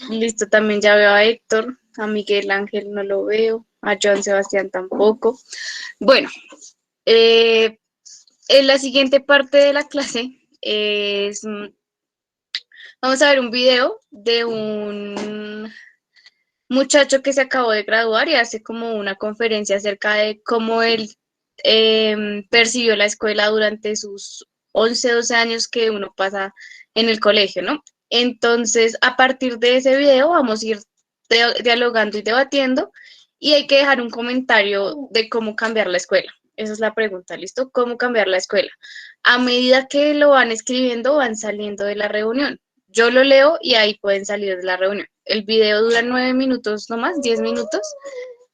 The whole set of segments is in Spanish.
Listo, también ya veo a Héctor, a Miguel Ángel no lo veo, a Joan Sebastián tampoco. Bueno, en la siguiente parte de la clase vamos a ver un video de un muchacho que se acabó de graduar y hace como una conferencia acerca de cómo él percibió la escuela durante sus 11, 12 años que uno pasa en el colegio, ¿no? Entonces, a partir de ese video vamos a ir dialogando y debatiendo y hay que dejar un comentario de cómo cambiar la escuela. Esa es la pregunta, ¿listo? ¿Cómo cambiar la escuela? A medida que lo van escribiendo, van saliendo de la reunión. Yo lo leo y ahí pueden salir de la reunión. El video dura 9 minutos nomás, 10 minutos.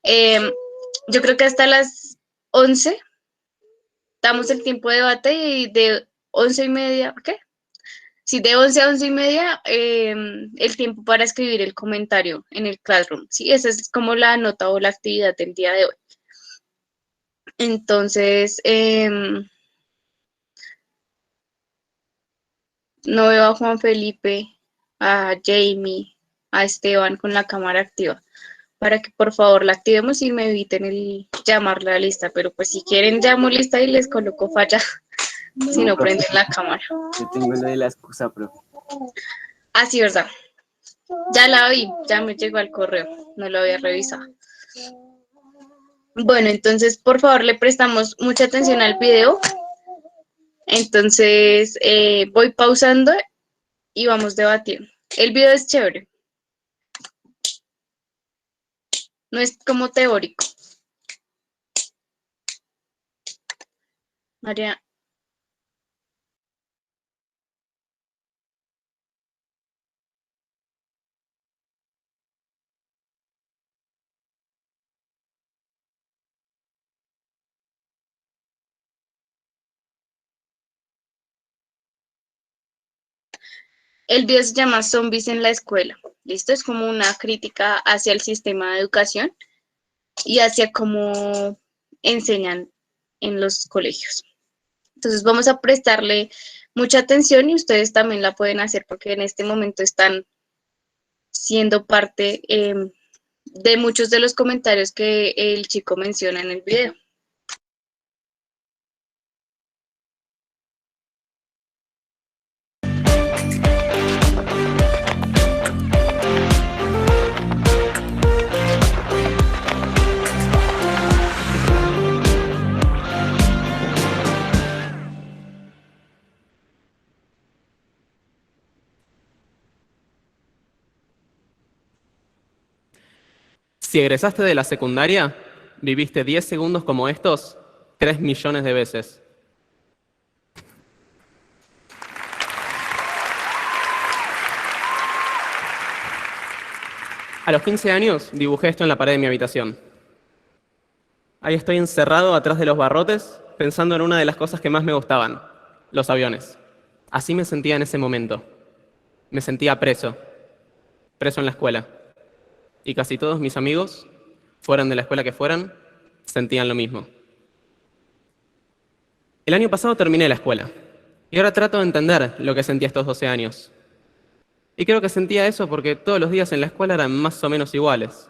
Yo creo que hasta las 11 damos el tiempo de debate y de 11:30, ¿qué? Sí, de 11 a 11:30, el tiempo para escribir el comentario en el Classroom. Sí, esa es como la nota o la actividad del día de hoy. Entonces, no veo a Juan Felipe, a Jamie, a Esteban con la cámara activa, para que por favor la activemos y me eviten el llamar la lista, pero pues si quieren llamo lista y les coloco falla, si no prenden la cámara. Yo tengo lo de la excusa, profe. Ah, sí, verdad. Ya la vi, ya me llegó al correo, no lo había revisado. Bueno, entonces por favor le prestamos mucha atención al video. Entonces voy pausando y vamos debatiendo. El video es chévere. No es como teórico. María. El video se llama Zombies en la escuela. ¿Listo? Es como una crítica hacia el sistema de educación y hacia cómo enseñan en los colegios. Entonces vamos a prestarle mucha atención y ustedes también la pueden hacer porque en este momento están siendo parte de muchos de los comentarios que el chico menciona en el video. Si egresaste de la secundaria, viviste 10 segundos como estos 3 millones de veces. A los 15 años dibujé esto en la pared de mi habitación. Ahí estoy encerrado atrás de los barrotes, pensando en una de las cosas que más me gustaban, los aviones. Así me sentía en ese momento. Me sentía preso en la escuela. Y casi todos mis amigos, fueran de la escuela que fueran, sentían lo mismo. El año pasado terminé la escuela y ahora trato de entender lo que sentía estos 12 años. Y creo que sentía eso porque todos los días en la escuela eran más o menos iguales.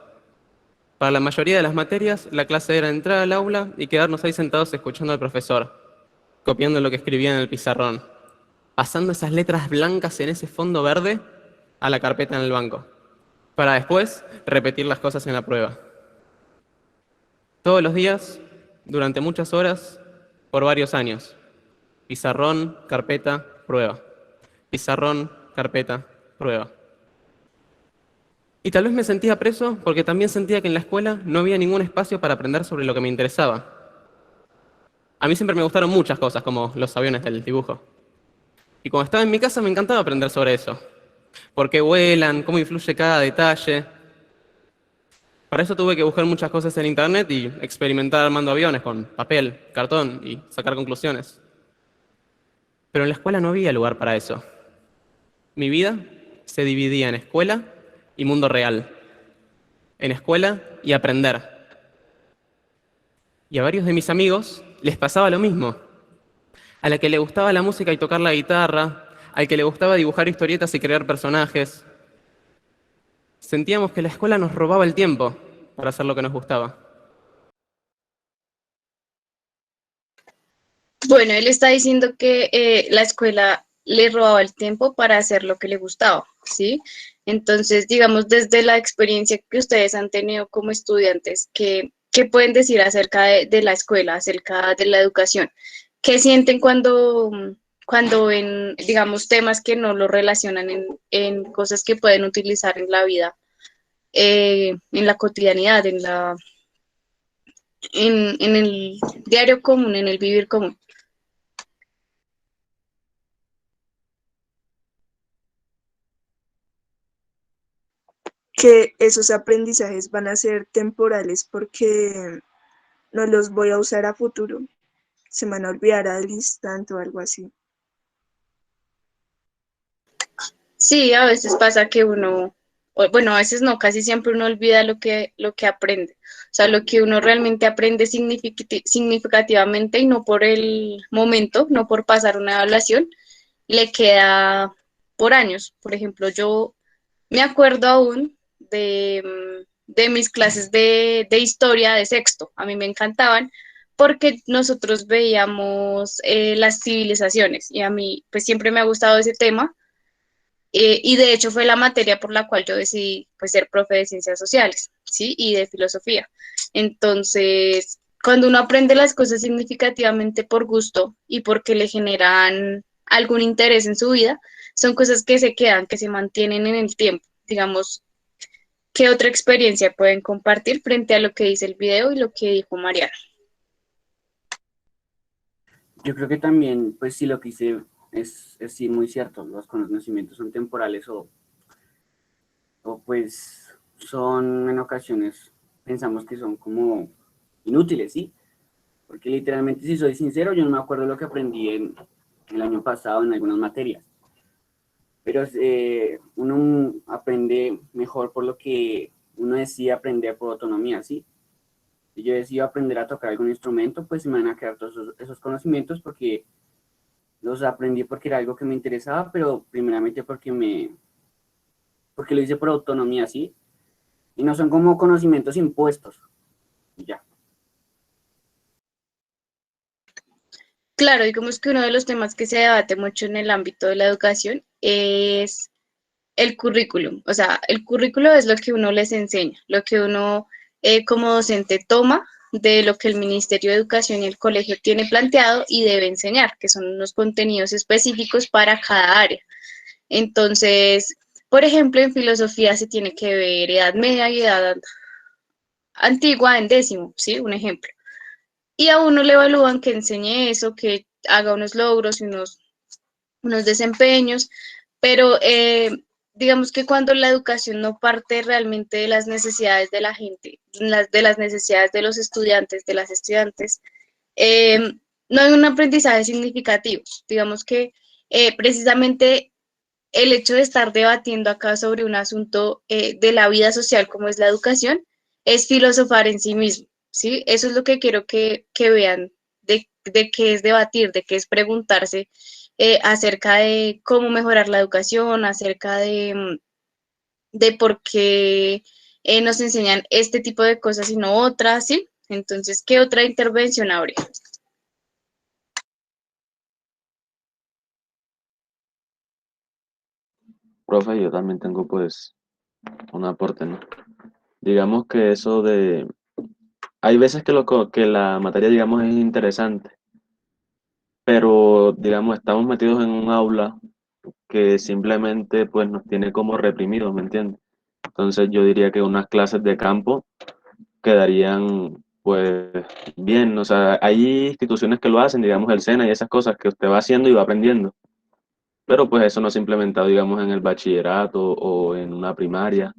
Para la mayoría de las materias, la clase era entrar al aula y quedarnos ahí sentados escuchando al profesor, copiando lo que escribía en el pizarrón, pasando esas letras blancas en ese fondo verde a la carpeta en el banco, para después repetir las cosas en la prueba. Todos los días, durante muchas horas, por varios años. Pizarrón, carpeta, prueba. Pizarrón, carpeta, prueba. Y tal vez me sentía preso porque también sentía que en la escuela no había ningún espacio para aprender sobre lo que me interesaba. A mí siempre me gustaron muchas cosas, como los aviones del dibujo. Y cuando estaba en mi casa me encantaba aprender sobre eso. Por qué vuelan, cómo influye cada detalle. Para eso tuve que buscar muchas cosas en internet y experimentar armando aviones con papel, cartón y sacar conclusiones. Pero en la escuela no había lugar para eso. Mi vida se dividía en escuela y mundo real. En escuela y aprender. Y a varios de mis amigos les pasaba lo mismo. A la que le gustaba la música y tocar la guitarra, al que le gustaba dibujar historietas y crear personajes. Sentíamos que la escuela nos robaba el tiempo para hacer lo que nos gustaba. Bueno, él está diciendo que la escuela le robaba el tiempo para hacer lo que le gustaba, ¿sí? Entonces, digamos, desde la experiencia que ustedes han tenido como estudiantes, ¿qué pueden decir acerca de la escuela, acerca de la educación? ¿Qué sienten cuando ven, digamos, temas que no lo relacionan en cosas que pueden utilizar en la vida, en la cotidianidad, en el diario común, en el vivir común? Que esos aprendizajes van a ser temporales porque no los voy a usar a futuro, se me van a olvidar al instante o algo así. Sí, a veces pasa que uno, bueno, a veces no, casi siempre uno olvida lo que aprende. O sea, lo que uno realmente aprende significativamente y no por el momento, no por pasar una evaluación, le queda por años. Por ejemplo, yo me acuerdo aún de mis clases de historia de sexto. A mí me encantaban porque nosotros veíamos las civilizaciones y a mí pues siempre me ha gustado ese tema, y de hecho fue la materia por la cual yo decidí pues ser profe de ciencias sociales, ¿sí? Y de filosofía. Entonces, cuando uno aprende las cosas significativamente por gusto y porque le generan algún interés en su vida, son cosas que se quedan, que se mantienen en el tiempo. Digamos, ¿qué otra experiencia pueden compartir frente a lo que dice el video y lo que dijo Mariana? Yo creo que también, pues sí, lo que hice es sí muy cierto. Los conocimientos son temporales o pues son en ocasiones, pensamos que son como inútiles, ¿sí? Porque literalmente, si soy sincero, yo no me acuerdo lo que aprendí el año pasado en algunas materias. Pero uno aprende mejor por lo que uno decide aprender por autonomía, ¿sí? Si yo decido aprender a tocar algún instrumento, pues se me van a quedar todos esos conocimientos porque los aprendí porque era algo que me interesaba, pero primeramente porque lo hice por autonomía, ¿sí? Y no son como conocimientos impuestos. Y ya. Claro, digamos que uno de los temas que se debate mucho en el ámbito de la educación es el currículum. O sea, el currículo es lo que uno les enseña, lo que uno como docente toma de lo que el Ministerio de Educación y el colegio tiene planteado y debe enseñar, que son unos contenidos específicos para cada área. Entonces, por ejemplo, en filosofía se tiene que ver Edad Media y Edad Antigua en décimo, ¿sí? Un ejemplo. Y a uno le evalúan que enseñe eso, que haga unos logros y unos desempeños, pero digamos que cuando la educación no parte realmente de las necesidades de la gente, de las necesidades de los estudiantes, de las estudiantes, eh, no hay un aprendizaje significativo. Digamos que precisamente el hecho de estar debatiendo acá sobre un asunto de la vida social como es la educación es filosofar en sí mismo, ¿sí? Eso es lo que quiero que vean de qué es debatir, de qué es preguntarse acerca de cómo mejorar la educación, acerca de por qué nos enseñan este tipo de cosas y no otras, ¿sí? Entonces, ¿qué otra intervención habría? Profe, yo también tengo pues un aporte, ¿no? Digamos que eso de... Hay veces que, que la materia, digamos, es interesante, pero, digamos, estamos metidos en un aula que simplemente pues nos tiene como reprimidos, ¿me entiendes? Entonces yo diría que unas clases de campo quedarían pues bien, o sea, hay instituciones que lo hacen, digamos el SENA y esas cosas que usted va haciendo y va aprendiendo, pero pues eso no se ha implementado, digamos, en el bachillerato o en una primaria.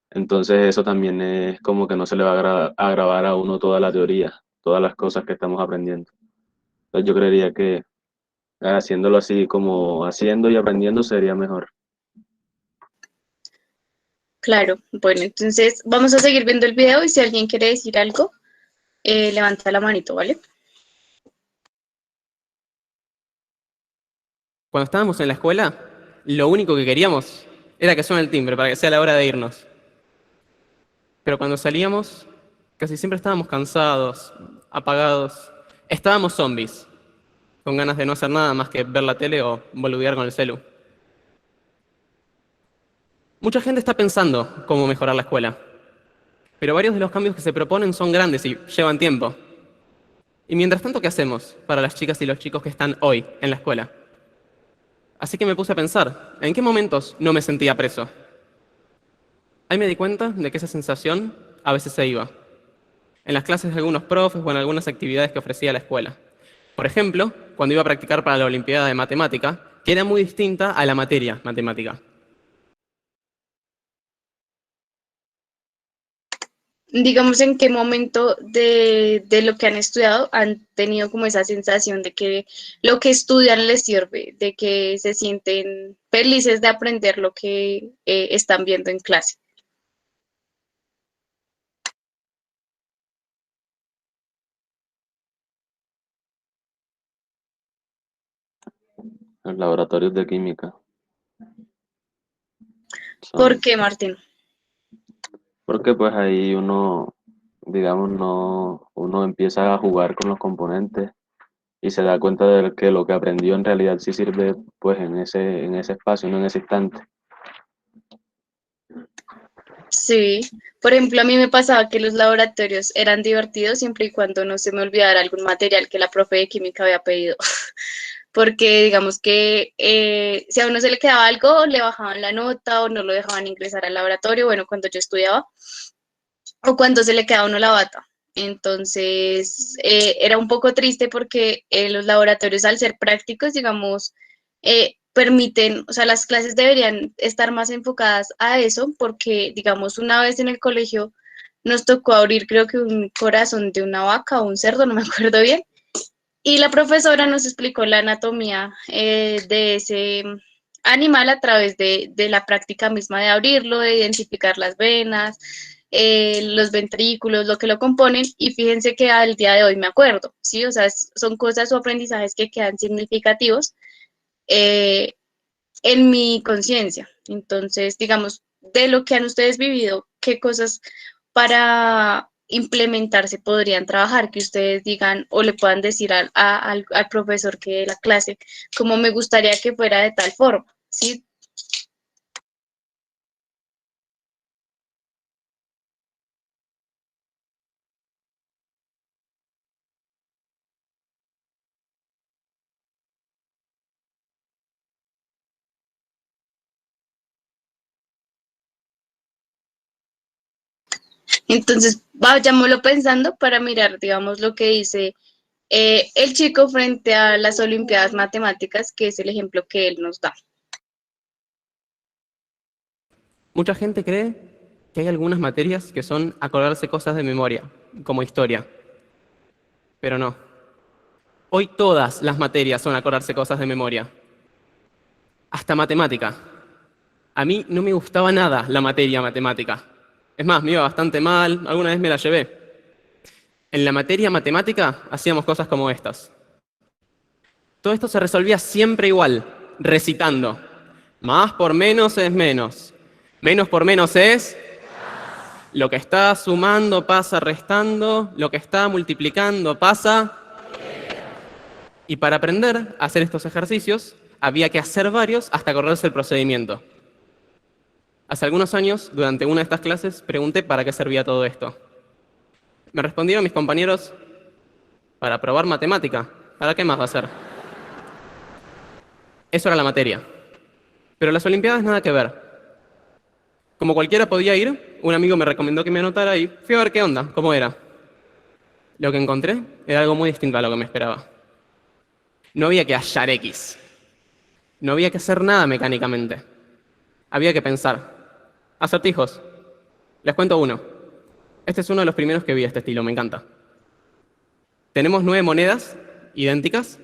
Entonces eso también es como que no se le va a a grabar a uno toda la teoría, todas las cosas que estamos aprendiendo. Entonces yo creería que haciéndolo así como haciendo y aprendiendo sería mejor. Claro, bueno, entonces vamos a seguir viendo el video y si alguien quiere decir algo, levanta la manito, ¿vale? Cuando estábamos en la escuela, lo único que queríamos era que suene el timbre para que sea la hora de irnos. Pero cuando salíamos, casi siempre estábamos cansados, apagados. Estábamos zombies, con ganas de no hacer nada más que ver la tele o boludear con el celu. Mucha gente está pensando cómo mejorar la escuela, pero varios de los cambios que se proponen son grandes y llevan tiempo. Y mientras tanto, ¿qué hacemos para las chicas y los chicos que están hoy en la escuela? Así que me puse a pensar, ¿en qué momentos no me sentía preso? Ahí me di cuenta de que esa sensación a veces se iba. En las clases de algunos profes o en algunas actividades que ofrecía la escuela. Por ejemplo, cuando iba a practicar para la Olimpiada de Matemática, que era muy distinta a la materia matemática. Digamos, ¿en qué momento de lo que han estudiado han tenido como esa sensación de que lo que estudian les sirve, de que se sienten felices de aprender lo que están viendo en clase? Los laboratorios de química ¿Por son, qué, Martín? porque pues ahí uno, digamos, uno empieza a jugar con los componentes y se da cuenta de que lo que aprendió en realidad sí sirve pues en ese espacio, no en ese instante. Sí, por ejemplo, a mí me pasaba que los laboratorios eran divertidos siempre y cuando no se me olvidara algún material que la profe de química había pedido. Porque digamos que si a uno se le quedaba algo, le bajaban la nota o no lo dejaban ingresar al laboratorio, bueno, cuando yo estudiaba, o cuando se le quedaba a uno la bata. Entonces, era un poco triste porque los laboratorios, al ser prácticos, digamos, permiten, o sea, las clases deberían estar más enfocadas a eso, porque, digamos, una vez en el colegio nos tocó abrir, creo que un corazón de una vaca o un cerdo, no me acuerdo bien, y la profesora nos explicó la anatomía de ese animal a través de la práctica misma de abrirlo, de identificar las venas, los ventrículos, lo que lo componen, y fíjense que al día de hoy me acuerdo, ¿sí? O sea, son cosas o aprendizajes que quedan significativos eh, en mi conciencia. Entonces, digamos, de lo que han ustedes vivido, ¿qué cosas para implementarse podrían trabajar, que ustedes digan o le puedan decir al profesor que de la clase, como me gustaría que fuera de tal forma, ¿sí? Entonces, vayámoslo pensando para mirar, digamos, lo que dice el chico frente a las Olimpiadas Matemáticas, que es el ejemplo que él nos da. Mucha gente cree que hay algunas materias que son acordarse cosas de memoria, como historia. Pero no. Hoy todas las materias son acordarse cosas de memoria. Hasta matemática. A mí no me gustaba nada la materia matemática. Es más, me iba bastante mal, alguna vez me la llevé. En la materia matemática hacíamos cosas como estas. Todo esto se resolvía siempre igual, recitando. Más por menos es menos. Menos por menos es... Lo que está sumando pasa restando, lo que está multiplicando pasa... Y para aprender a hacer estos ejercicios, había que hacer varios hasta acordarse el procedimiento. Hace algunos años, durante una de estas clases, pregunté para qué servía todo esto. Me respondieron mis compañeros, para probar matemática. ¿Para qué más va a ser? Eso era la materia. Pero las Olimpiadas nada que ver. Como cualquiera podía ir, un amigo me recomendó que me anotara y fui a ver qué onda, cómo era. Lo que encontré era algo muy distinto a lo que me esperaba. No había que hallar X. No había que hacer nada mecánicamente. Había que pensar. Acertijos. Les cuento uno. Este es uno de los primeros que vi de este estilo, me encanta. Tenemos 9 monedas idénticas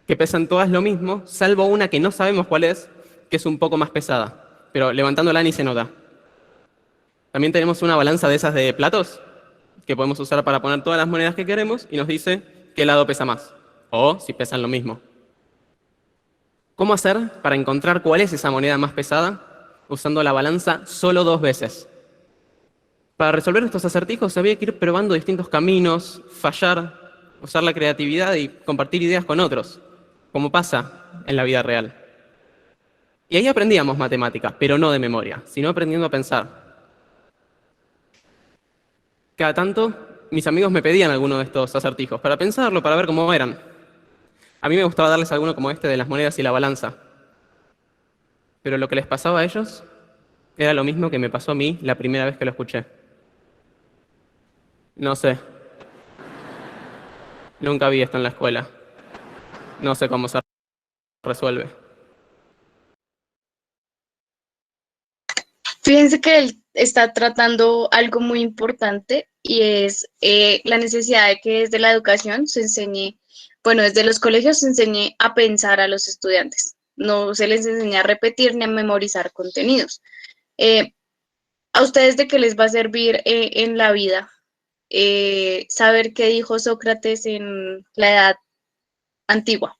que pesan todas lo mismo, salvo una que no sabemos cuál es, que es un poco más pesada, pero levantándola ni se nota. También tenemos una balanza de esas de platos que podemos usar para poner todas las monedas que queremos y nos dice qué lado pesa más, o si pesan lo mismo. ¿Cómo hacer para encontrar cuál es esa moneda más pesada usando la balanza solo 2 veces? Para resolver estos acertijos había que ir probando distintos caminos, fallar, usar la creatividad y compartir ideas con otros, como pasa en la vida real. Y ahí aprendíamos matemáticas, pero no de memoria, sino aprendiendo a pensar. Cada tanto, mis amigos me pedían alguno de estos acertijos para pensarlo, para ver cómo eran. A mí me gustaba darles alguno como este de las monedas y la balanza. Pero lo que les pasaba a ellos era lo mismo que me pasó a mí la primera vez que lo escuché. No sé. Nunca vi esto en la escuela. No sé cómo se resuelve. Fíjense que él está tratando algo muy importante y es la necesidad de que desde la educación se enseñe, bueno, desde los colegios se enseñe a pensar a los estudiantes. No se les enseña a repetir ni a memorizar contenidos. Eh, ¿A ustedes de qué les va a servir en la vida saber qué dijo Sócrates en la edad antigua?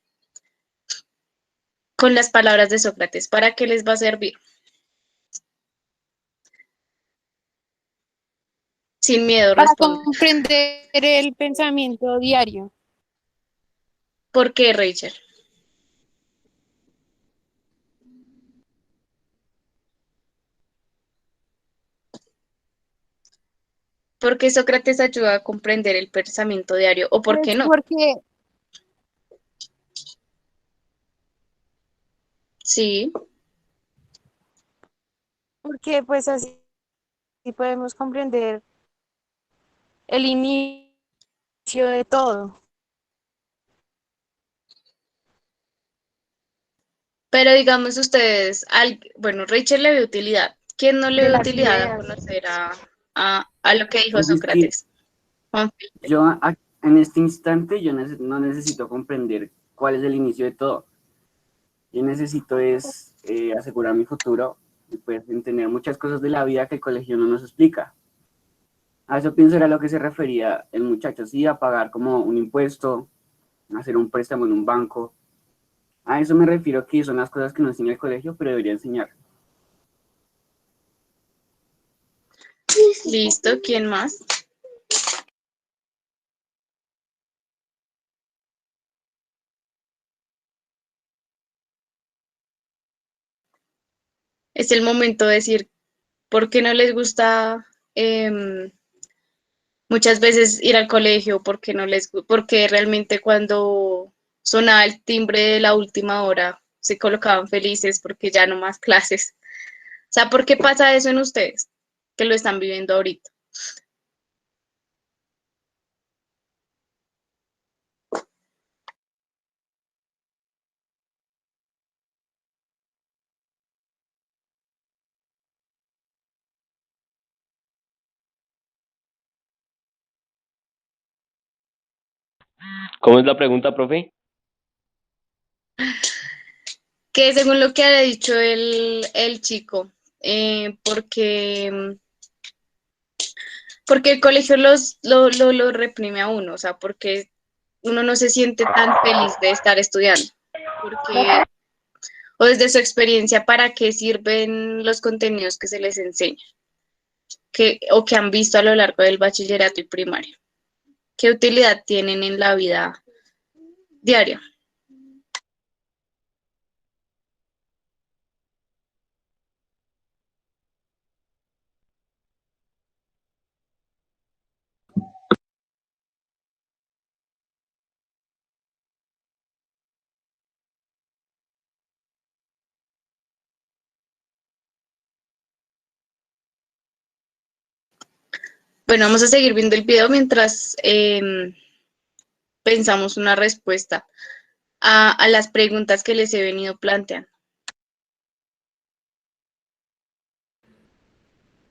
Con las palabras de Sócrates, ¿para qué les va a servir? Sin miedo, Para responde. comprender el pensamiento diario. ¿Por qué, Rachel? ¿Por qué Sócrates ayuda a comprender el pensamiento diario o por qué Pues no? Sí, porque pues así podemos comprender el inicio de todo. pero digamos ustedes, bueno, Rachel le ve utilidad. ¿Quién no le De ve las utilidad a ideas. conocer a lo que dijo Pues es que Sócrates? Juan Felipe. yo en este instante yo no necesito comprender cuál es el inicio de todo. Yo necesito es asegurar mi futuro y pues entender muchas cosas de la vida que el colegio no nos explica. A eso pienso era lo que se refería el muchacho, sí, a pagar como un impuesto, hacer un préstamo en un banco. A eso me refiero que son las cosas que no enseña el colegio, pero debería enseñar. Listo, ¿quién más? Es el momento de decir por qué no les gusta muchas veces ir al colegio, porque realmente cuando sonaba el timbre de la última hora se colocaban felices porque ya no más clases. O sea, ¿por qué pasa eso en ustedes que lo están viviendo ahorita? ¿Cómo es la pregunta, profe? Que según lo que ha dicho el chico, porque el colegio lo reprime a uno, o sea, porque uno no se siente tan feliz de estar estudiando, porque, o desde su experiencia, ¿para qué sirven los contenidos que se les enseña? O que han visto a lo largo del bachillerato y primaria. ¿Qué utilidad tienen en la vida diaria? Bueno, vamos a seguir viendo el video mientras pensamos una respuesta a las preguntas que les he venido planteando.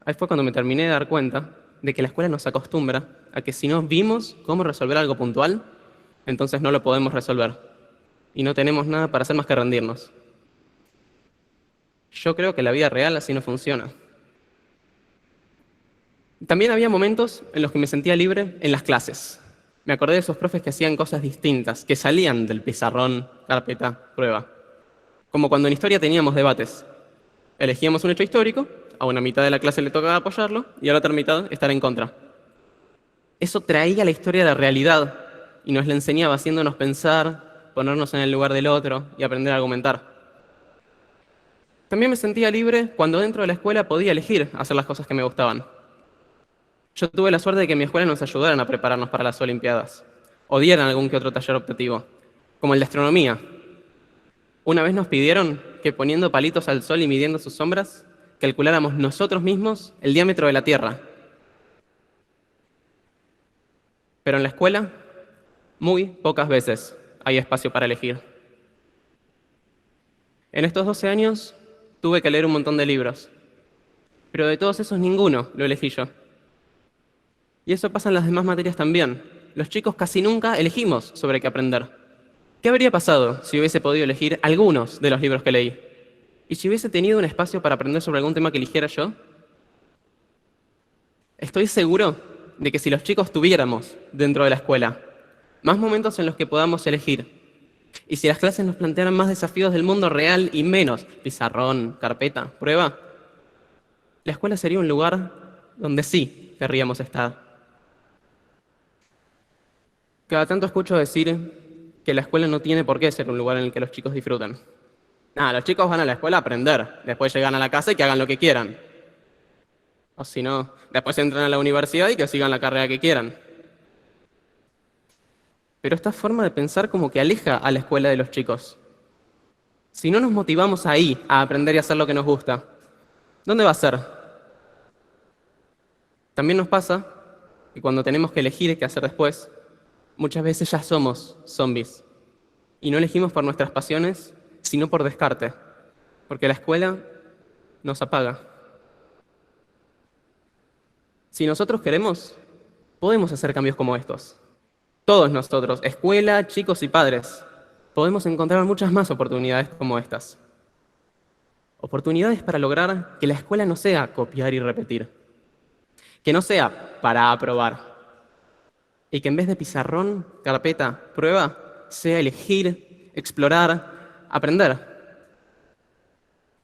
Ahí fue cuando me terminé de dar cuenta de que la escuela nos acostumbra a que si no vimos cómo resolver algo puntual, entonces no lo podemos resolver. Y no tenemos nada para hacer más que rendirnos. Yo creo que la vida real así no funciona. También había momentos en los que me sentía libre en las clases. Me acordé de esos profes que hacían cosas distintas, que salían del pizarrón, carpeta, prueba. como cuando en historia teníamos debates. Elegíamos un hecho histórico, a una mitad de la clase le tocaba apoyarlo y a la otra mitad estar en contra. Eso traía la historia a la realidad y nos la enseñaba haciéndonos pensar, ponernos en el lugar del otro y aprender a argumentar. También me sentía libre cuando dentro de la escuela podía elegir hacer las cosas que me gustaban. Yo tuve la suerte de que en mi escuela nos ayudaran a prepararnos para las Olimpiadas, o dieran algún que otro taller optativo, como el de astronomía. Una vez nos pidieron que poniendo palitos al sol y midiendo sus sombras, calculáramos nosotros mismos el diámetro de la Tierra. Pero en la escuela, muy pocas veces hay espacio para elegir. En estos 12 años tuve que leer un montón de libros, pero de todos esos ninguno lo elegí yo. Y eso pasa en las demás materias también. Los chicos casi nunca elegimos sobre qué aprender. ¿Qué habría pasado si hubiese podido elegir algunos de los libros que leí? ¿Y si hubiese tenido un espacio para aprender sobre algún tema que eligiera yo? Estoy seguro de que si los chicos tuviéramos dentro de la escuela más momentos en los que podamos elegir, y si las clases nos plantearan más desafíos del mundo real y menos pizarrón, carpeta, prueba, la escuela sería un lugar donde sí querríamos estar. Cada tanto escucho decir que la escuela no tiene por qué ser un lugar en el que los chicos disfruten. Nada, los chicos van a la escuela a aprender, después llegan a la casa y que hagan lo que quieran. O si no, después entran a la universidad y que sigan la carrera que quieran. Pero esta forma de pensar como que aleja a la escuela de los chicos. Si no nos motivamos ahí a aprender y hacer lo que nos gusta, ¿dónde va a ser? También nos pasa que cuando tenemos que elegir qué hacer después, muchas veces ya somos zombies. Y no elegimos por nuestras pasiones, sino por descarte. Porque la escuela nos apaga. Si nosotros queremos, podemos hacer cambios como estos. Todos nosotros, escuela, chicos y padres, podemos encontrar muchas más oportunidades como estas. Oportunidades para lograr que la escuela no sea copiar y repetir. Que no sea para aprobar. Y que en vez de pizarrón, carpeta, prueba, sea elegir, explorar, aprender.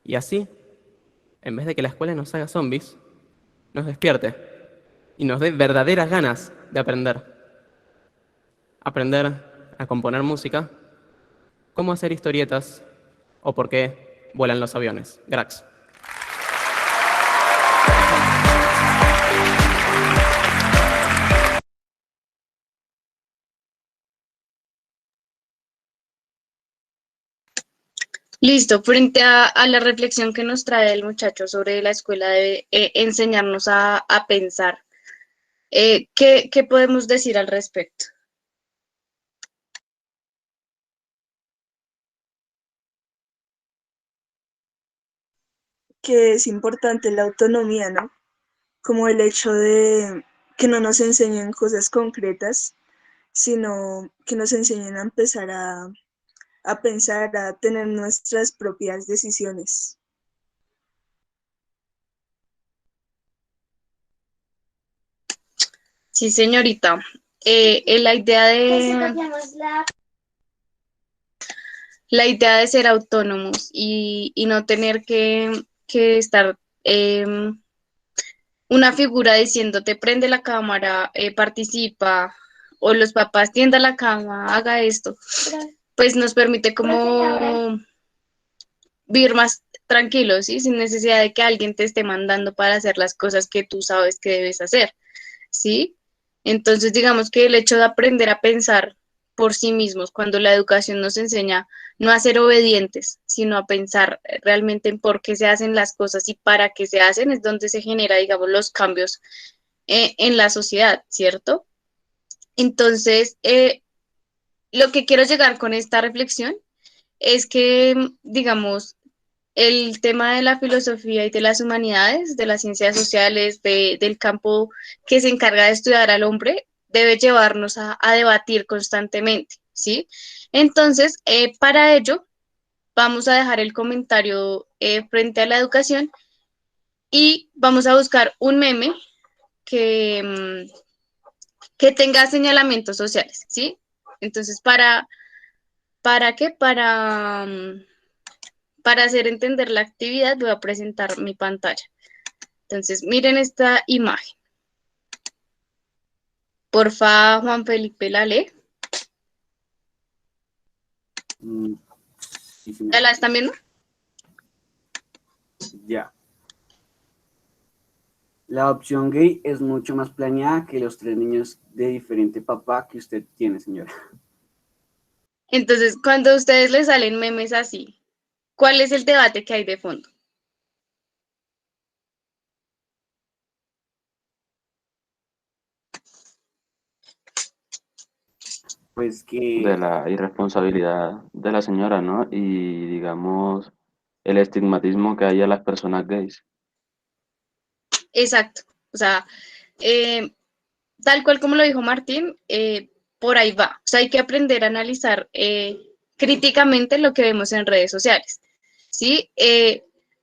Y así, en vez de que la escuela nos haga zombies, nos despierte y nos dé verdaderas ganas de aprender. Aprender a componer música, cómo hacer historietas o por qué vuelan los aviones. Gracias. Listo, frente a la reflexión que nos trae el muchacho sobre la escuela de enseñarnos a pensar, ¿qué podemos decir al respecto? Que es importante la autonomía, ¿no? Como el hecho de que no nos enseñen cosas concretas, sino que nos enseñen a empezar a pensar, a tener nuestras propias decisiones. Sí, señorita. La idea de ser autónomos y no tener que estar una figura diciéndote prende la cámara, participa, o los papás tienda la cama, haga esto, pues nos permite como vivir más tranquilos, ¿sí? Sin necesidad de que alguien te esté mandando para hacer las cosas que tú sabes que debes hacer, ¿sí? Entonces, digamos que el hecho de aprender a pensar por sí mismos, cuando la educación nos enseña no a ser obedientes, sino a pensar realmente en por qué se hacen las cosas y para qué se hacen, es donde se genera, digamos, los cambios en la sociedad, ¿cierto? Entonces, lo que quiero llegar con esta reflexión es que, digamos, el tema de la filosofía y de las humanidades, de las ciencias sociales, del campo que se encarga de estudiar al hombre, debe llevarnos a debatir constantemente, ¿sí? Entonces, para ello, vamos a dejar el comentario frente a la educación y vamos a buscar un meme que, que tenga señalamientos sociales, ¿sí? Entonces, ¿para qué? para hacer entender la actividad voy a presentar mi pantalla. Entonces, miren esta imagen. Porfa, Juan Felipe, la lee. Mm, sí, señor. ¿Ya la están viendo? Ya. La opción gay es mucho más planeada que los 3 niños de diferente papá que usted tiene, señora. Entonces, cuando a ustedes les salen memes así, ¿cuál es el debate que hay de fondo? Pues De que, la irresponsabilidad de la señora, ¿no? Y digamos, el estigmatismo que hay a las personas gays. Exacto. O sea, eh, tal cual como lo dijo Martín, por ahí va. O sea, hay que aprender a analizar críticamente lo que vemos en redes sociales. ¿Sí?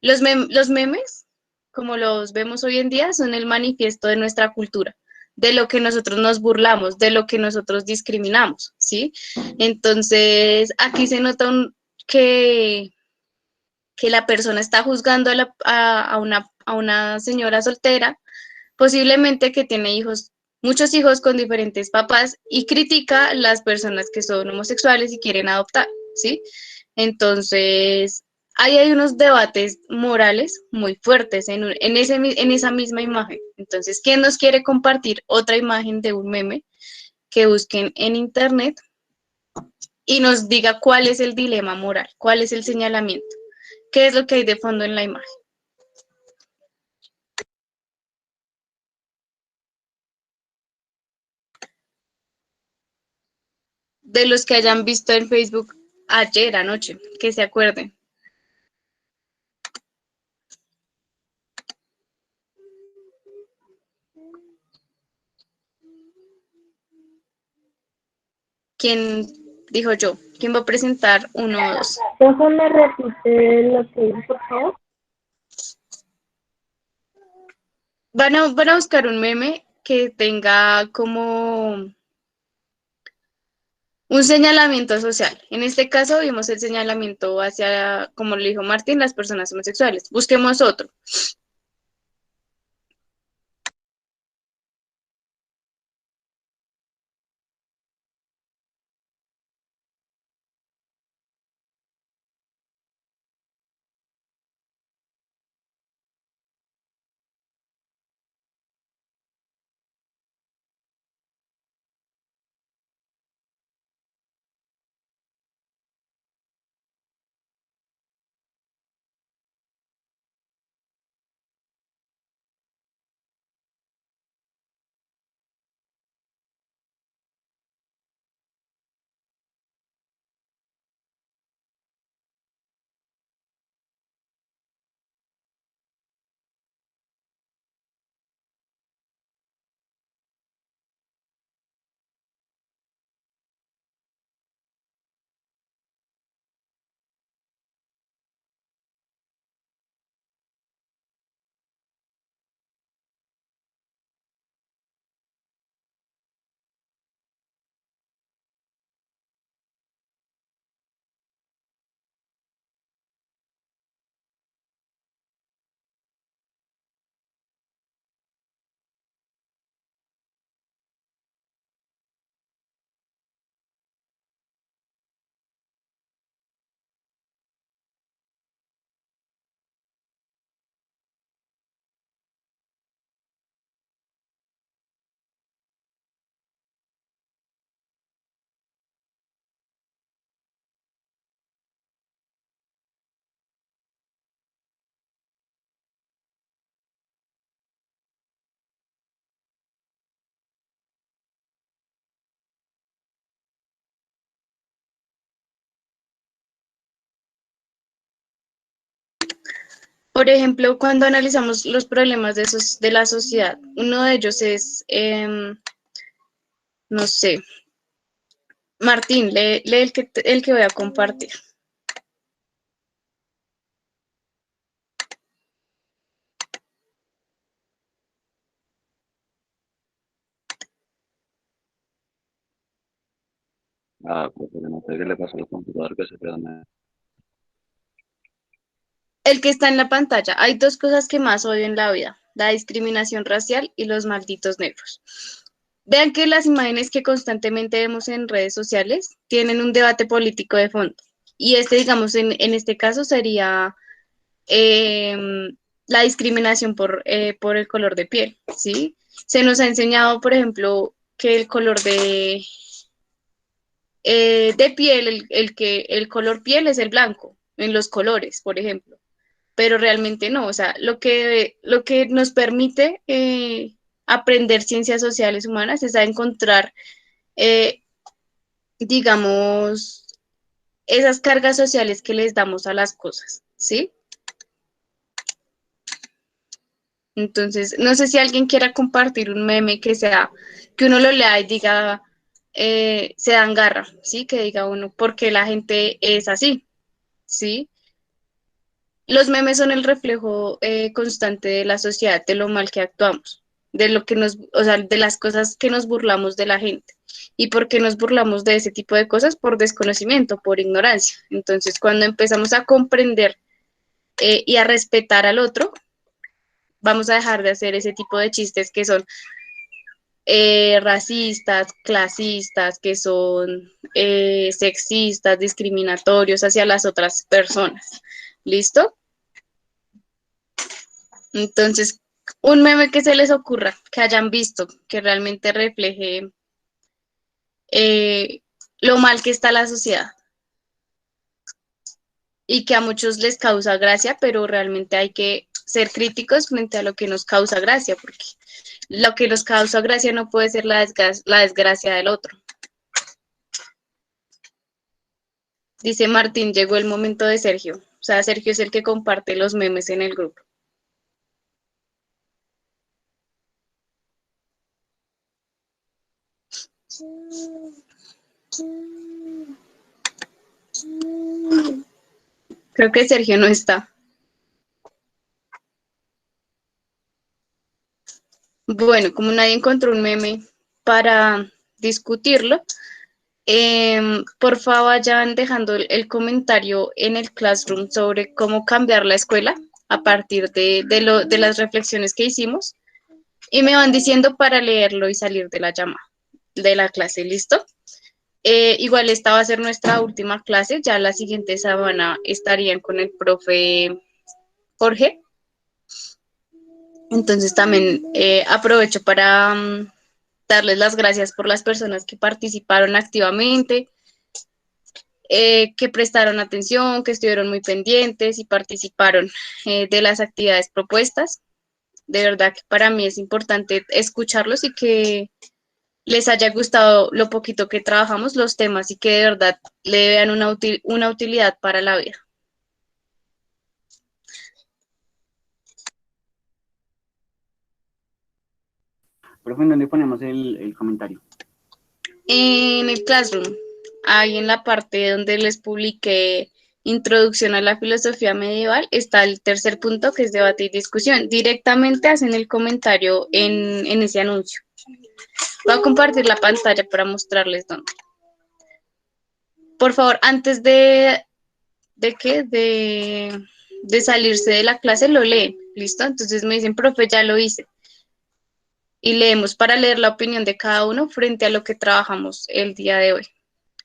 Los memes, como los vemos hoy en día, son el manifiesto de nuestra cultura, de lo que nosotros nos burlamos, de lo que nosotros discriminamos, ¿sí? Entonces, aquí se nota que la persona está juzgando a una señora soltera, posiblemente que tiene hijos, muchos hijos con diferentes papás y critica a las personas que son homosexuales y quieren adoptar, ¿sí? Entonces, ahí hay unos debates morales muy fuertes en esa misma imagen. Entonces, ¿quién nos quiere compartir otra imagen de un meme que busquen en internet y nos diga cuál es el dilema moral, cuál es el señalamiento, qué es lo que hay de fondo en la imagen? De los que hayan visto en Facebook ayer anoche, que se acuerden. ¿Quién dijo yo? ¿Quién va a presentar uno o dos? Entonces me repite lo que dijo, por favor. Van a buscar un meme que tenga como un señalamiento social. En este caso vimos el señalamiento hacia, como lo dijo Martín, las personas homosexuales. Busquemos otro. Por ejemplo, cuando analizamos los problemas de la sociedad, uno de ellos es, no sé, Martín, lee el que voy a compartir. Ah, pues porque no sé qué le pasa al computador que se queda. El que está en la pantalla. Hay dos cosas que más odio en la vida: la discriminación racial y los malditos negros. Vean que las imágenes que constantemente vemos en redes sociales tienen un debate político de fondo. Y digamos, en este caso sería eh, la discriminación por el color de piel, ¿sí? Se nos ha enseñado, por ejemplo, que el color de piel, el color piel es el blanco, en los colores, por ejemplo, pero realmente no. O sea, lo que nos permite aprender ciencias sociales humanas es a encontrar, eh, digamos, esas cargas sociales que les damos a las cosas, ¿sí? Entonces, no sé si alguien quiera compartir un meme que uno lo lea y diga, se dan garra, ¿sí? Que diga uno, porque la gente es así, ¿sí? Los memes son el reflejo constante de la sociedad, de lo mal que actuamos, de lo que o sea, de las cosas que nos burlamos de la gente. ¿Y por qué nos burlamos de ese tipo de cosas? Por desconocimiento, por ignorancia. Entonces, cuando empezamos a comprender y a respetar al otro, vamos a dejar de hacer ese tipo de chistes que son racistas, clasistas, que son sexistas, discriminatorios hacia las otras personas. ¿Listo? Entonces, un meme que se les ocurra, que hayan visto, que realmente refleje eh, lo mal que está la sociedad y que a muchos les causa gracia, pero realmente hay que ser críticos frente a lo que nos causa gracia, porque lo que nos causa gracia no puede ser la desgracia del otro. Dice Martín, llegó el momento de Sergio. O sea, Sergio es el que comparte los memes en el grupo. Creo que Sergio no está. Bueno, como nadie encontró un meme para discutirlo, por favor vayan dejando el comentario en el Classroom sobre cómo cambiar la escuela a partir de las reflexiones que hicimos, y me van diciendo para leerlo y salir de la llamada, de la clase. ¿Listo? Igual esta va a ser nuestra última clase, ya la siguiente semana estarían con el profe Jorge. Entonces también aprovecho para darles las gracias por las personas que participaron activamente, que prestaron atención, que estuvieron muy pendientes y participaron de las actividades propuestas. De verdad que para mí es importante escucharlos y que les haya gustado lo poquito que trabajamos los temas y que de verdad le vean una utilidad para la vida. Profe, ¿en dónde ponemos el comentario? En el Classroom, ahí en la parte donde les publiqué Introducción a la Filosofía Medieval, está el tercer punto, que es debate y discusión. Directamente hacen el comentario en ese anuncio. Voy a compartir la pantalla para mostrarles dónde. Por favor, antes de salirse de la clase, lo leen. ¿Listo? Entonces me dicen, profe, ya lo hice. Y leemos para leer la opinión de cada uno frente a lo que trabajamos el día de hoy.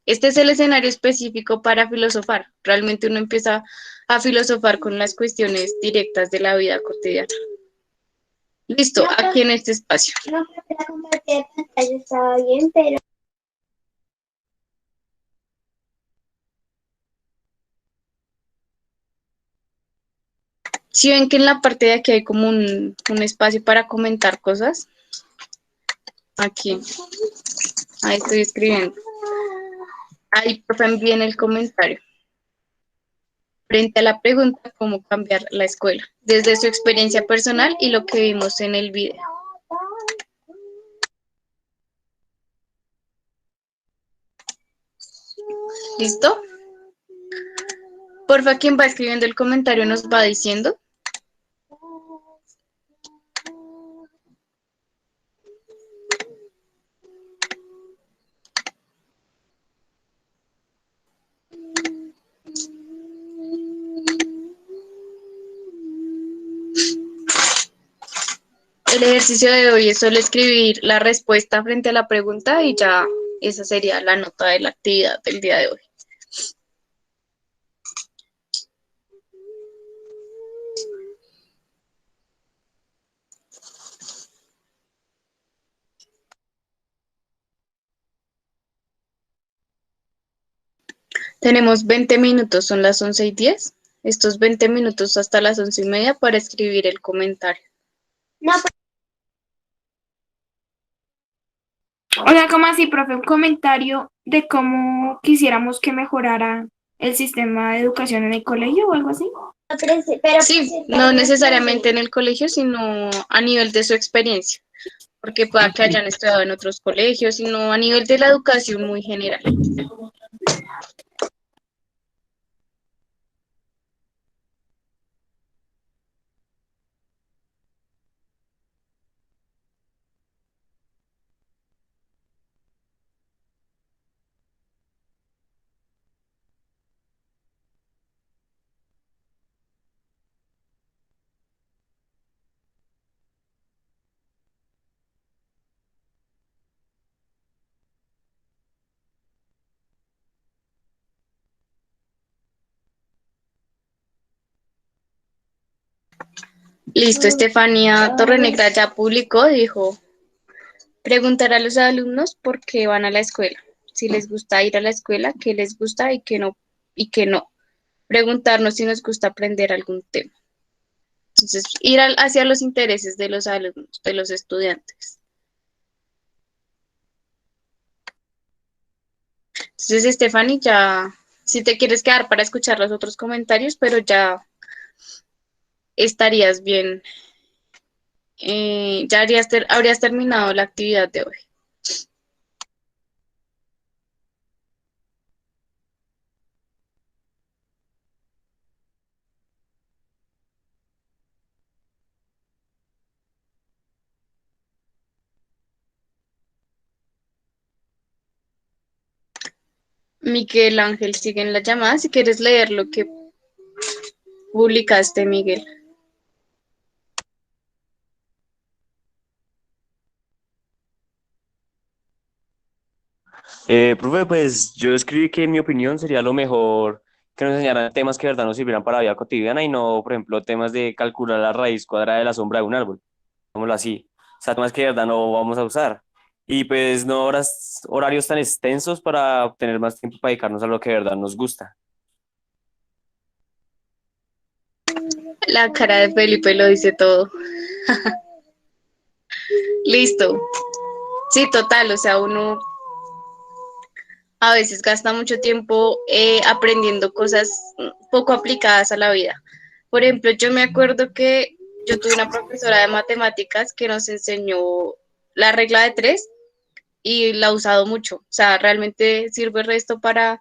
Este es el escenario específico para filosofar. Realmente uno empieza a filosofar con las cuestiones directas de la vida cotidiana. Listo, aquí en este espacio. No, pero la compartida de pantalla estaba bien, pero Si ven que en la parte de aquí hay como un espacio para comentar cosas, aquí, ahí estoy escribiendo. Ahí, por favor, envíen el comentario. Frente a la pregunta, ¿cómo cambiar la escuela? Desde su experiencia personal y lo que vimos en el video. ¿Listo? Porfa, quien va escribiendo el comentario nos va diciendo. El ejercicio de hoy es solo escribir la respuesta frente a la pregunta y ya esa sería la nota de la actividad del día de hoy. Tenemos 20 minutos, son las 11:10. Estos 20 minutos hasta las 11:30 para escribir el comentario. No, Hola, ¿cómo así, profe? Un comentario de cómo quisiéramos que mejorara el sistema de educación en el colegio o algo así. pero Sí, no necesariamente en el colegio, sino a nivel de su experiencia, porque pueda que hayan estudiado en otros colegios, sino a nivel de la educación muy general. Listo, Estefanía Torrenegra ya publicó, dijo, preguntar a los alumnos por qué van a la escuela, si les gusta ir a la escuela, qué les gusta y qué no. Preguntarnos si nos gusta aprender algún tema. Entonces, ir hacia los intereses de los alumnos, de los estudiantes. Entonces, Stephanie, ya, si te quieres quedar para escuchar los otros comentarios, pero ya estarías bien, ya habrías terminado la actividad de hoy. Miguel Ángel sigue en la llamada, si quieres leer lo que publicaste, Miguel. Profe, pues yo escribí que en mi opinión sería lo mejor que nos enseñaran temas que de verdad nos sirvieran para la vida cotidiana y no, por ejemplo, temas de calcular la raíz cuadrada de la sombra de un árbol, digámoslo así. O sea, temas que de verdad no vamos a usar. Y pues no horarios tan extensos para tener más tiempo para dedicarnos a lo que de verdad nos gusta. La cara de Felipe lo dice todo. Listo. Sí, total, o sea, uno a veces gasta mucho tiempo aprendiendo cosas poco aplicadas a la vida. Por ejemplo, yo me acuerdo que yo tuve una profesora de matemáticas que nos enseñó la regla de tres y la he usado mucho. O sea, realmente sirve el resto para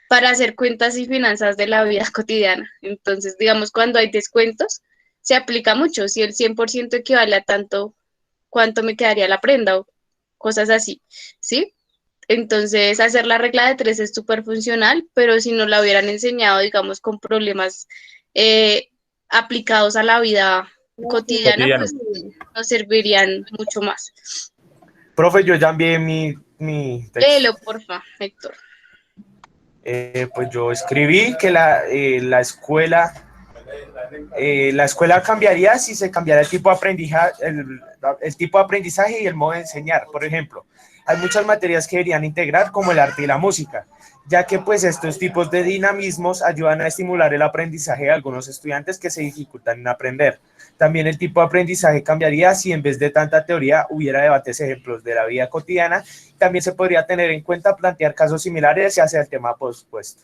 hacer cuentas y finanzas de la vida cotidiana. Entonces, digamos, cuando hay descuentos, se aplica mucho. Si el 100% equivale a tanto, ¿cuánto me quedaría la prenda? O cosas así, ¿sí? Entonces, hacer la regla de tres es súper funcional, pero si no la hubieran enseñado, digamos, con problemas eh, aplicados a la vida cotidiana, Cotidiano. pues nos servirían mucho más. Profe, yo ya envié mi texto. Léelo, porfa, Héctor. Pues yo escribí que la escuela cambiaría si se cambiara el tipo de aprendizaje, el tipo de aprendizaje y el modo de enseñar. Por ejemplo, hay muchas materias que deberían integrar como el arte y la música, ya que pues estos tipos de dinamismos ayudan a estimular el aprendizaje de algunos estudiantes que se dificultan en aprender. También el tipo de aprendizaje cambiaría si en vez de tanta teoría hubiera debates ejemplos de la vida cotidiana. También se podría tener en cuenta plantear casos similares y hacer el tema pospuesto.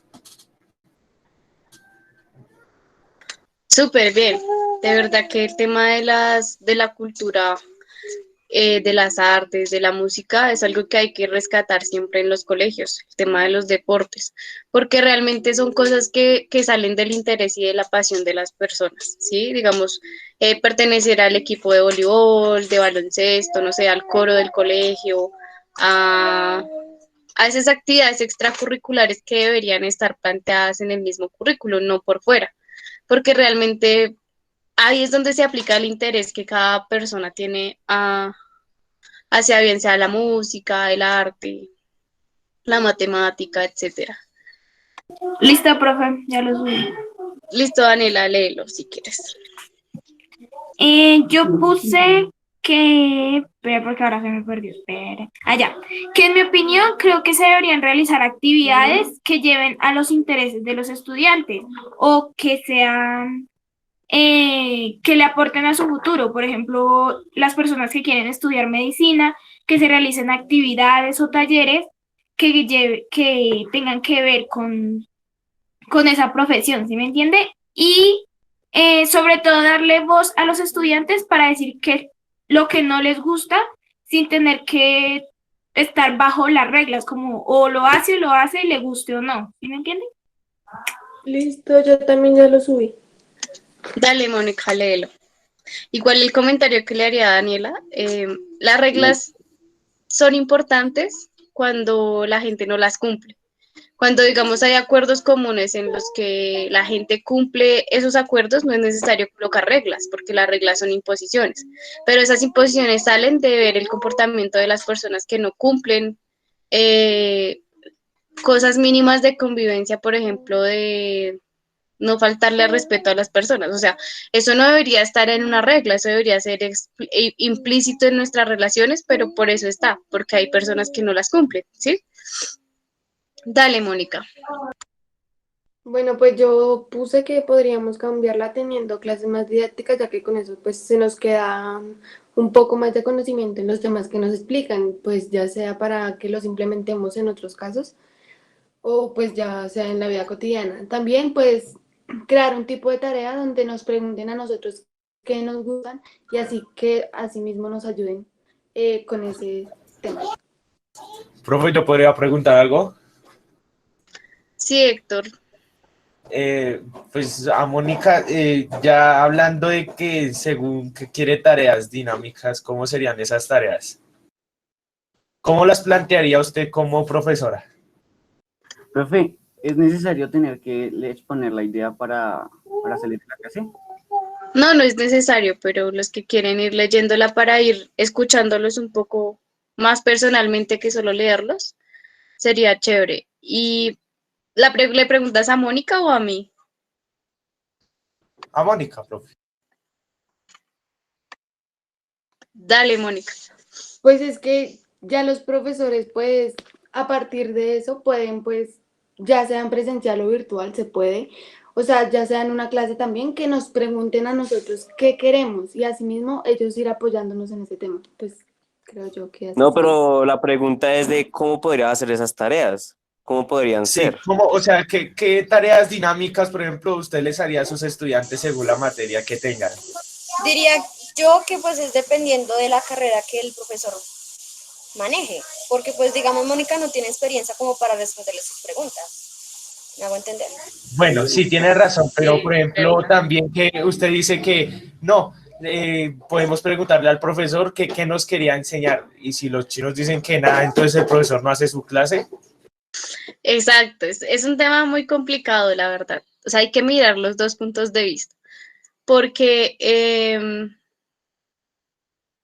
Súper bien. De verdad que el tema de la cultura, de las artes, de la música, es algo que hay que rescatar siempre en los colegios, el tema de los deportes, porque realmente son cosas que salen del interés y de la pasión de las personas, ¿sí? Digamos, pertenecer al equipo de voleibol, de baloncesto, no sé, al coro del colegio, a esas actividades extracurriculares que deberían estar planteadas en el mismo currículo, no por fuera, porque realmente ahí es donde se aplica el interés que cada persona tiene hacia bien sea la música, el arte, la matemática, etcétera. Listo, profe, ya lo subí. Listo, Daniela, léelo si quieres. Yo puse que, espera, porque ahora se me perdió, espera. Ya. Que en mi opinión creo que se deberían realizar actividades que lleven a los intereses de los estudiantes o que sean, que le aporten a su futuro. Por ejemplo, las personas que quieren estudiar medicina, que se realicen actividades o talleres que tengan que ver con esa profesión, ¿sí me entiende? Y sobre todo darle voz a los estudiantes para decir que lo que no les gusta sin tener que estar bajo las reglas, como o lo hace, le guste o no, ¿sí me entiende? Listo, yo también ya lo subí. Dale, Mónica, léelo. Igual el comentario que le haría a Daniela, las reglas son importantes cuando la gente no las cumple. Cuando, digamos, hay acuerdos comunes en los que la gente cumple esos acuerdos, no es necesario colocar reglas, porque las reglas son imposiciones. Pero esas imposiciones salen de ver el comportamiento de las personas que no cumplen cosas mínimas de convivencia, por ejemplo, de no faltarle al respeto a las personas. O sea, eso no debería estar en una regla, eso debería ser implícito en nuestras relaciones, pero por eso está, porque hay personas que no las cumplen, ¿sí? Dale, Mónica. Bueno, pues yo puse que podríamos cambiarla teniendo clases más didácticas, ya que con eso pues se nos queda un poco más de conocimiento en los temas que nos explican, pues ya sea para que los implementemos en otros casos o pues ya sea en la vida cotidiana. También pues crear un tipo de tarea donde nos pregunten a nosotros qué nos gustan y así que asimismo nos ayuden con ese tema. Profe, ¿yo podría preguntar algo? Sí, Héctor. Pues a Mónica, ya hablando de que según que quiere tareas dinámicas, ¿cómo serían esas tareas? ¿Cómo las plantearía usted como profesora? Profe, ¿es necesario tener que exponer la idea para salir de la clase? No, no es necesario, pero los que quieren ir leyéndola para ir escuchándolos un poco más personalmente que solo leerlos, sería chévere. ¿Y le preguntas a Mónica o a mí? A Mónica, profe. Dale, Mónica. Pues es que ya los profesores, pues, a partir de eso pueden, pues, ya sea en presencial o virtual, se puede, o sea, ya sea en una clase también, que nos pregunten a nosotros qué queremos y asimismo ellos ir apoyándonos en ese tema. Pues creo yo que así No, sería. pero la pregunta es de cómo podría hacer esas tareas, cómo podrían Sí, ser. o sea, ¿qué tareas dinámicas, por ejemplo, usted les haría a sus estudiantes según la materia que tengan? Diría yo que pues es dependiendo de la carrera que el profesor maneje, porque pues digamos Mónica no tiene experiencia como para responderle sus preguntas. ¿Me hago entender? Bueno, sí, tiene razón, pero por ejemplo, también que usted dice que no, podemos preguntarle al profesor qué nos quería enseñar, y si los chinos dicen que nada, entonces el profesor no hace su clase. Exacto, es un tema muy complicado, la verdad. O sea, hay que mirar los dos puntos de vista, porque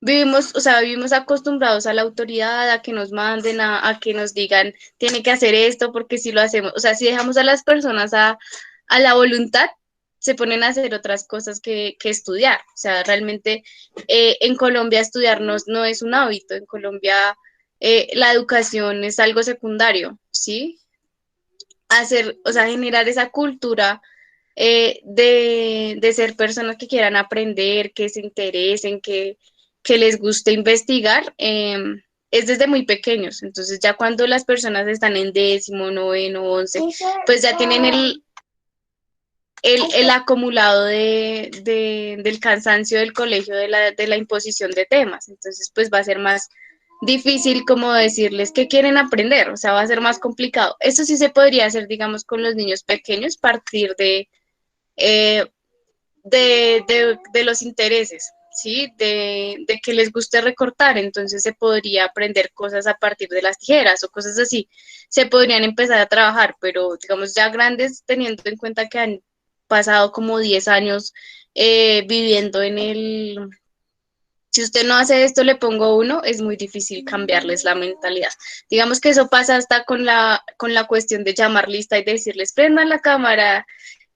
vivimos acostumbrados a la autoridad, a que nos manden, a que nos digan, tiene que hacer esto, porque si lo hacemos, o sea, si dejamos a las personas a la voluntad, se ponen a hacer otras cosas que estudiar. O sea, realmente en Colombia estudiar no es un hábito, en Colombia la educación es algo secundario, ¿sí? O sea, generar esa cultura de ser personas que quieran aprender, que se interesen, que les guste investigar, es desde muy pequeños. Entonces ya cuando las personas están en 10º, 9º, 11, pues ya tienen el acumulado del cansancio del colegio, de la imposición de temas. Entonces pues va a ser más difícil como decirles qué quieren aprender, o sea, va a ser más complicado. Eso sí se podría hacer, digamos, con los niños pequeños, partir eh, de los intereses, ¿sí? De que les guste recortar, entonces se podría aprender cosas a partir de las tijeras o cosas así. Se podrían empezar a trabajar, pero digamos ya grandes, teniendo en cuenta que han pasado como 10 años viviendo en el... Si usted no hace esto, le pongo uno, es muy difícil cambiarles la mentalidad. Digamos que eso pasa hasta con la cuestión de llamar lista y decirles, prendan la cámara,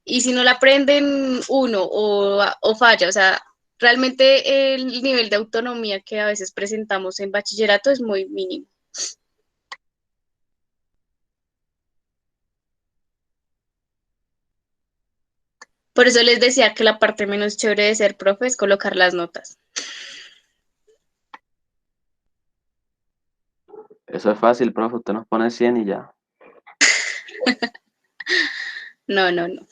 y si no la prenden, uno, o falla. O sea, realmente el nivel de autonomía que a veces presentamos en bachillerato es muy mínimo. Por eso les decía que la parte menos chévere de ser profe es colocar las notas. Eso es fácil, profe, usted nos pone 100 y ya. No, no, no.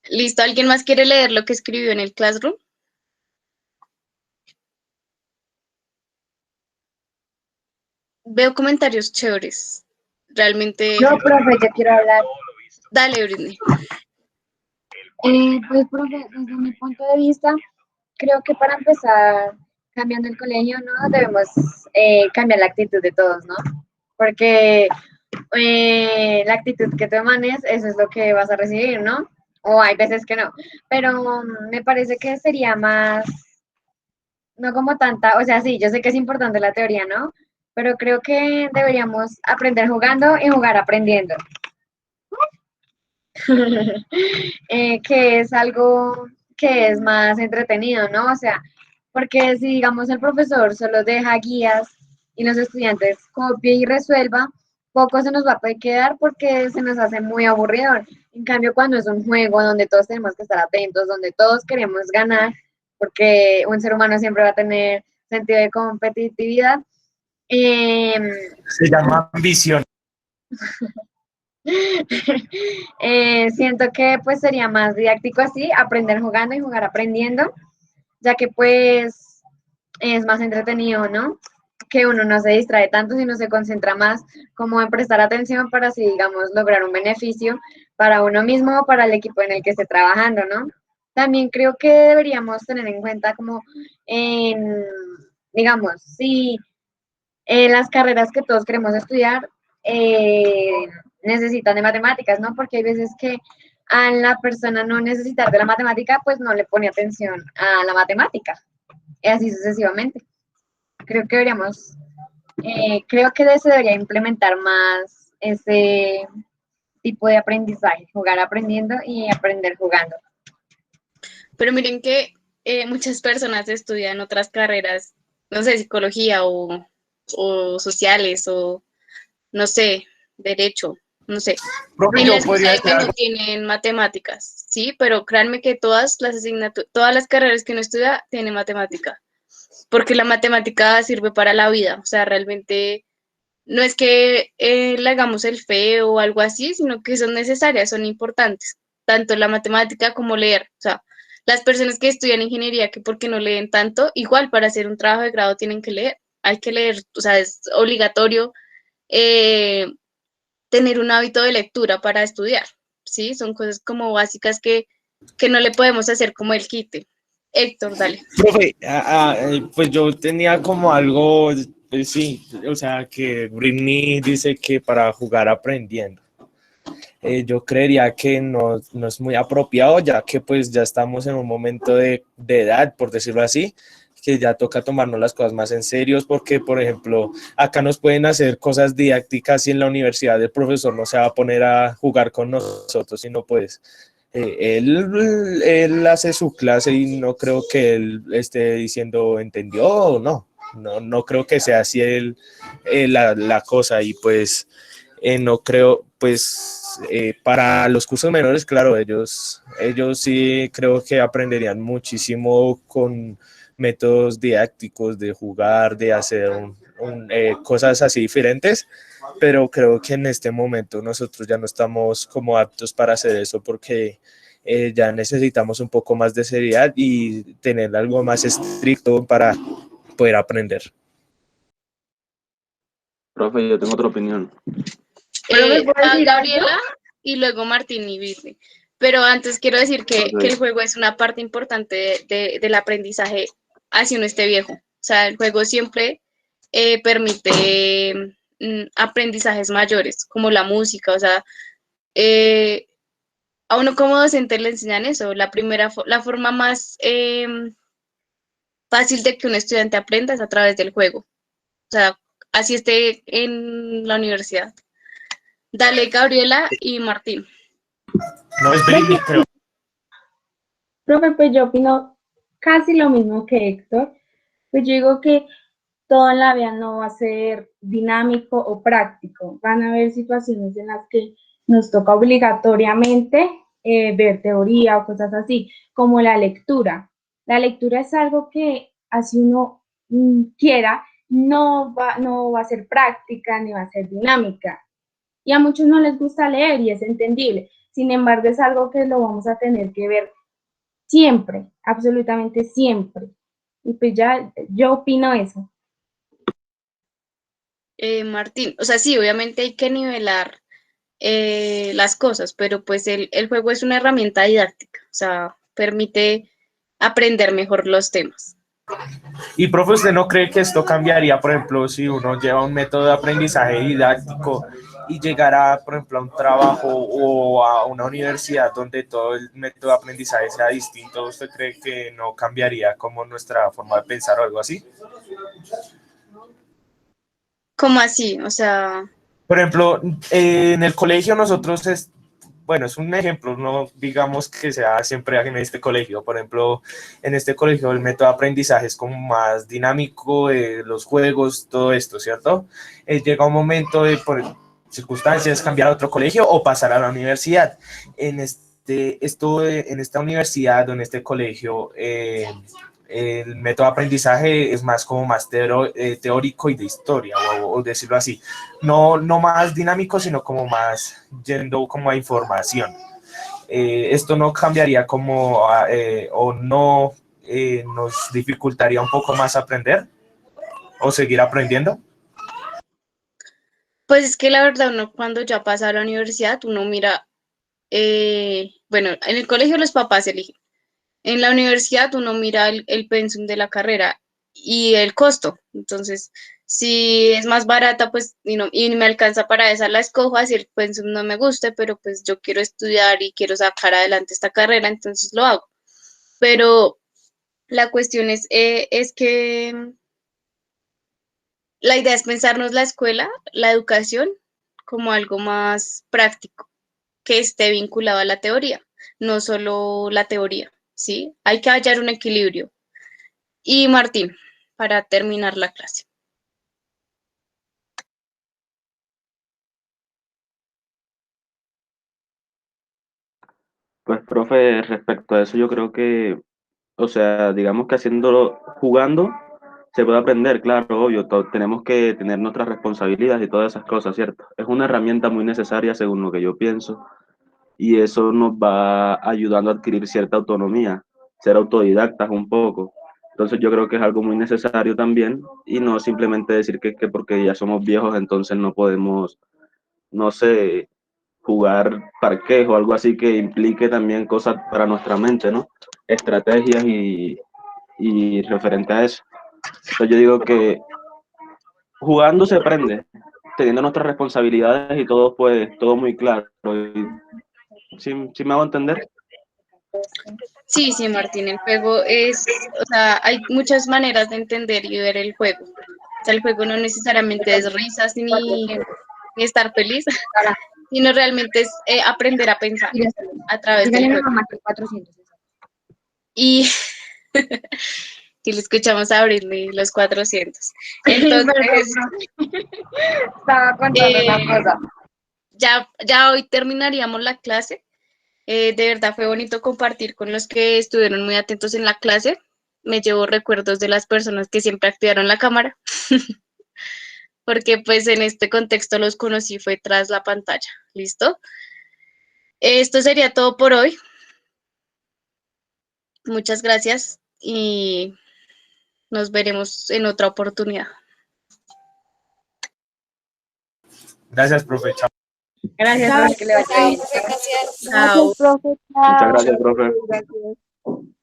¿Listo? ¿Alguien más quiere leer lo que escribió en el Classroom? Veo comentarios chéveres. Realmente. No, profe, yo quiero hablar. Dale, Britney. Pues, profe, desde mi punto de vista, creo que para empezar cambiando el colegio, ¿no? Debemos cambiar la actitud de todos, ¿no? Porque la actitud que tú emanes, eso es lo que vas a recibir, ¿no? O hay veces que no. Pero me parece que sería más, no como tanta, o sea, sí, yo sé que es importante la teoría, ¿no? Pero creo que deberíamos aprender jugando y jugar aprendiendo. Que es algo que es más entretenido, ¿no? O sea, porque si digamos el profesor solo deja guías y los estudiantes copien y resuelva, poco se nos va a poder quedar porque se nos hace muy aburridor. En cambio, cuando es un juego donde todos tenemos que estar atentos, donde todos queremos ganar, porque un ser humano siempre va a tener sentido de competitividad. Se llama ambición. Siento que pues sería más didáctico así, aprender jugando y jugar aprendiendo, ya que pues es más entretenido, ¿no? Que uno no se distrae tanto, sino se concentra más como en prestar atención para así, digamos, lograr un beneficio para uno mismo o para el equipo en el que esté trabajando, ¿no? También creo que deberíamos tener en cuenta como en, digamos, si las carreras que todos queremos estudiar necesitan de matemáticas, ¿no? Porque hay veces que a la persona no necesitar de la matemática, pues no le pone atención a la matemática, y así sucesivamente. Creo que deberíamos, creo que se debería implementar más ese tipo de aprendizaje, jugar aprendiendo y aprender jugando. Pero miren que muchas personas estudian otras carreras, no sé, psicología o sociales o, no sé, derecho, no sé. Profe, En la yo excusa podría de decir que no algo. tienen matemáticas, ¿sí? Pero créanme que todas las todas las carreras que uno estudia tienen matemática, porque la matemática sirve para la vida, o sea, realmente no es que le hagamos el feo o algo así, sino que son necesarias, son importantes, tanto la matemática como leer. O sea, las personas que estudian ingeniería, que porque no leen tanto, igual para hacer un trabajo de grado tienen que leer, hay que leer, o sea, es obligatorio eh, tener un hábito de lectura para estudiar, ¿sí? Son cosas como básicas que no le podemos hacer como el quite. Héctor, dale. Profe, pues yo tenía como algo, pues sí, o sea, que Britney dice que para jugar aprendiendo. Yo creería que no es muy apropiado, ya que pues ya estamos en un momento de edad, por decirlo así, que ya toca tomarnos las cosas más en serio, porque, por ejemplo, acá nos pueden hacer cosas didácticas y en la universidad el profesor no se va a poner a jugar con nosotros, sino pues él hace su clase y no creo que él esté diciendo entendió o no. No creo que sea así la cosa y pues no creo, pues para los cursos menores, claro, ellos sí creo que aprenderían muchísimo con métodos didácticos de jugar, de hacer cosas así diferentes, pero creo que en este momento nosotros ya no estamos como aptos para hacer eso porque ya necesitamos un poco más de seriedad y tener algo más estricto para poder aprender. Profe, yo tengo otra opinión. Gabriela y luego Martín y Virne. Pero antes quiero decir que el juego es una parte importante del aprendizaje así uno esté viejo. O sea, el juego siempre permite aprendizajes mayores, como la música. O sea, a uno como docente le enseñan eso. La forma más fácil de que un estudiante aprenda es a través del juego. O sea, así esté en la universidad. Dale, Gabriela y Martín. No es Britney, creo. Profe, pues yo opino casi lo mismo que Héctor. Pues yo digo que todo en la vida no va a ser dinámico o práctico. Van a haber situaciones en las que nos toca obligatoriamente ver teoría o cosas así, como la lectura. La lectura es algo que, así uno quiera, no va a ser práctica ni va a ser dinámica. Y a muchos no les gusta leer y es entendible. Sin embargo, es algo que lo vamos a tener que ver siempre, absolutamente siempre. Y pues ya, yo opino eso. Martín, o sea, sí, obviamente hay que nivelar las cosas, pero pues el juego es una herramienta didáctica, o sea, permite aprender mejor los temas. Y profe, ¿usted no cree que esto cambiaría, por ejemplo, si uno lleva un método de aprendizaje didáctico y llegara, por ejemplo, a un trabajo o a una universidad donde todo el método de aprendizaje sea distinto? ¿Usted cree que no cambiaría como nuestra forma de pensar o algo así? ¿Cómo así? O sea, Por ejemplo, en el colegio nosotros bueno, es un ejemplo, no digamos que sea siempre en este colegio. Por ejemplo, en este colegio el método de aprendizaje es como más dinámico, los juegos, todo esto, ¿cierto? Llega un momento de, por circunstancias, cambiar a otro colegio o pasar a la universidad. En esta universidad o en este colegio, el método de aprendizaje es más como más teórico y de historia, o decirlo así. No más dinámico, sino como más yendo como a información. Esto no cambiaría como, o no nos dificultaría un poco más aprender o seguir aprendiendo. pues es que la verdad uno cuando ya pasa a la universidad, uno mira, bueno, en el colegio los papás eligen. En la universidad uno mira el pensum de la carrera y el costo. Entonces, si es más barata, pues, y me alcanza para esa, la escojo, así el pensum no me guste, pero pues yo quiero estudiar y quiero sacar adelante esta carrera, entonces lo hago. Pero la cuestión es que la idea es pensarnos la escuela, la educación, como algo más práctico, que esté vinculado a la teoría, no solo la teoría, ¿sí? Hay que hallar un equilibrio. Y Martín, para terminar la clase. Pues, profe, respecto a eso, yo creo que, o sea, digamos que haciéndolo, jugando, se puede aprender, claro, obvio, tenemos que tener nuestras responsabilidades y todas esas cosas, ¿cierto? Es una herramienta muy necesaria según lo que yo pienso y eso nos va ayudando a adquirir cierta autonomía, ser autodidactas un poco. Entonces yo creo que es algo muy necesario también y no simplemente decir que porque ya somos viejos entonces no podemos, no sé, jugar parqués o algo así que implique también cosas para nuestra mente, ¿no? Estrategias y referente a eso. Entonces yo digo que jugando se aprende, teniendo nuestras responsabilidades y todo, pues, todo muy claro. ¿Sí me hago entender? Sí, sí, Martín, el juego o sea, hay muchas maneras de entender y ver el juego. O sea, el juego no necesariamente es risas ni estar feliz, sino realmente es aprender a pensar a través del juego. Y, y le escuchamos abrirle los 400. Entonces, Estaba contando una cosa. ya hoy terminaríamos la clase. De verdad fue bonito compartir con los que estuvieron muy atentos en la clase. Me llevo recuerdos de las personas que siempre activaron la cámara, porque pues en este contexto los conocí fue tras la pantalla. ¿Listo? Esto sería todo por hoy. Muchas gracias y nos veremos en otra oportunidad. Gracias, profe. Chao. Gracias, profe, que le vaya bien. Gracias. Chao. Gracias, profe. Muchas gracias, profe. Gracias.